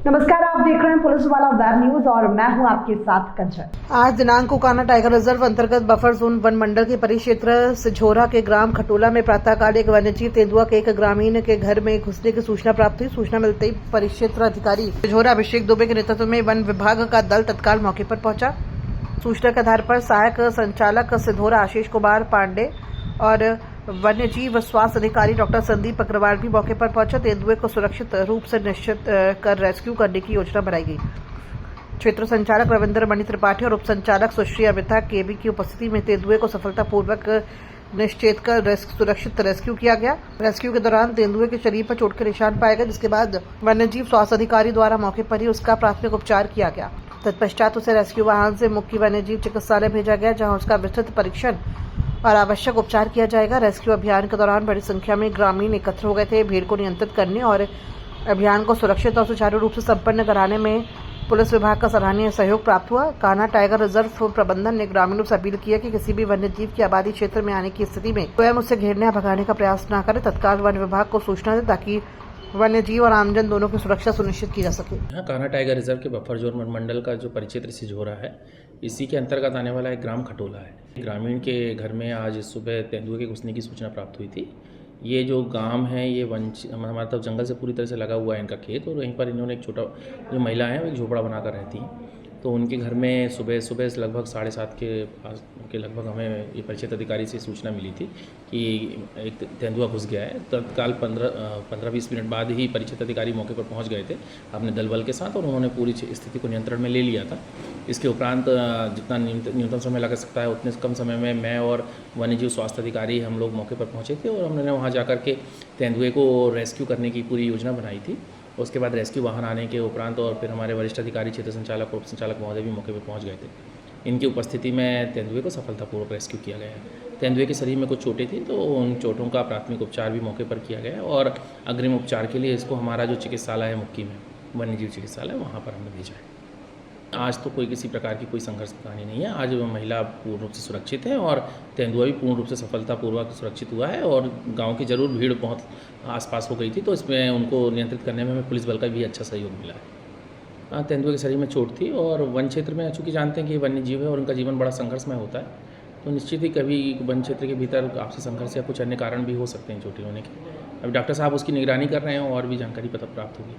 नमस्कार, आप देख रहे हैं पुलिस वाला वेब न्यूज और मैं हूं आपके साथ कंचन। आज दिनांक को कान्हा टाइगर रिजर्व अंतर्गत बफर जोन वन मंडल के परिक्षेत्र सिझोरा के ग्राम खटोला में प्रातःकाल एक वन्यजीव तेंदुआ के एक ग्रामीण के घर में घुसने की सूचना प्राप्त हुई। सूचना मिलते ही परिक्षेत्र अधिकारी सिझोरा अभिषेक दुबे के नेतृत्व में वन विभाग का दल तत्काल मौके पर पहुंचा। सूचना के आधार पर सहायक संचालक सिझोरा आशीष कुमार पांडे और वन्यजीव स्वास्थ्य अधिकारी डॉक्टर संदीप अग्रवाल भी मौके पर पहुंचा। तेंदुए को सुरक्षित रूप से निश्चित कर रेस्क्यू करने की योजना बनाई गई। क्षेत्र संचालक रविंद्र मणि त्रिपाठी और उप संचालक सुश्री अमिता केबी की उपस्थिति में तेंदुए को सफलतापूर्वक निश्चित कर सुरक्षित रेस्क्यू किया गया। रेस्क्यू के दौरान तेंदुए के शरीर पर चोट के निशान पाए गए, जिसके बाद वन्यजीव स्वास्थ्य अधिकारी द्वारा मौके पर ही उसका प्राथमिक उपचार किया गया। तत्पश्चात उसे रेस्क्यू वाहन से मुख्य वन्यजीव चिकित्सालय भेजा गया, जहाँ उसका विस्तृत परीक्षण और आवश्यक उपचार किया जाएगा। रेस्क्यू अभियान के दौरान बड़ी संख्या में ग्रामीण एकत्र हो गए थे। भीड़ को नियंत्रित करने और अभियान को सुरक्षित और सुचारू रूप से संपन्न कराने में पुलिस विभाग का सराहनीय सहयोग प्राप्त हुआ। कान्हा टाइगर रिजर्व प्रबंधन ने ग्रामीणों से अपील किया कि किसी भी वन्यजीव की आबादी क्षेत्र में आने की स्थिति में स्वयं उससे घेरने या भगाने का प्रयास न करें। तत्काल वन विभाग को सूचना दें ताकि वन्यजीव और आमजन दोनों की सुरक्षा सुनिश्चित की जा सके। कान्हा टाइगर रिजर्व के बफर जोन वन मंडल का जो परिक्षेत्र सिझोरा है, इसी के अंतर्गत आने वाला एक ग्राम खटोला है। ग्रामीण के घर में आज सुबह तेंदुए के घुसने की सूचना प्राप्त हुई थी। ये जो गांव है ये हमारे तरफ जंगल से पूरी तरह से लगा हुआ है इनका खेत, और वहीं पर इन्होंने एक छोटा जो महिला है वो एक झोपड़ा बनाकर रहती हैं। तो उनके घर में सुबह से लगभग 7:30 के पास के लगभग हमें ये परिक्षेत्र अधिकारी से सूचना मिली थी कि एक तेंदुआ घुस गया है। तत्काल 15-20 मिनट बाद ही परिक्षेत्र अधिकारी मौके पर पहुंच गए थे अपने दल बल के साथ, और उन्होंने पूरी स्थिति को नियंत्रण में ले लिया था। इसके उपरांत जितना न्यूनतम समय लग सकता है उतने कम समय में मैं और वन्यजीव स्वास्थ्य अधिकारी हम लोग मौके पर पहुँचे थे, और हमने वहाँ जाकर के तेंदुए को रेस्क्यू करने की पूरी योजना बनाई थी। उसके बाद रेस्क्यू वाहन आने के उपरांत और फिर हमारे वरिष्ठ अधिकारी क्षेत्र संचालक और उप संचालक महोदय भी मौके पर पहुंच गए थे। इनकी उपस्थिति में तेंदुए को सफलतापूर्वक रेस्क्यू किया गया है। तेंदुए के शरीर में कुछ चोटें थी, तो उन चोटों का प्राथमिक उपचार भी मौके पर किया गया है, और अग्रिम उपचार के लिए इसको हमारा जो चिकित्सालय है मुक्की में वन्यजीव चिकित्सालय, वहाँ पर हमने भेजा है। आज तो कोई किसी प्रकार की कोई संघर्ष की कहानी नहीं है। आज महिला पूर्ण रूप से सुरक्षित है और तेंदुआ भी पूर्ण रूप से सफलतापूर्वक सुरक्षित हुआ है, और गांव की जरूर भीड़ बहुत आसपास हो गई थी, तो इसमें उनको नियंत्रित करने में हमें पुलिस बल का भी अच्छा सहयोग मिला है। तेंदुए के शरीर में चोट थी, और वन क्षेत्र में चूँकि जानते हैं कि वन्य जीव है और उनका जीवन बड़ा संघर्षमय होता है, तो निश्चित ही कभी वन क्षेत्र के भीतर आपसी संघर्ष या कुछ अन्य कारण भी हो सकते हैं चोटी होने के। अभी डॉक्टर साहब उसकी निगरानी कर रहे हैं और भी जानकारी प्राप्त होगी।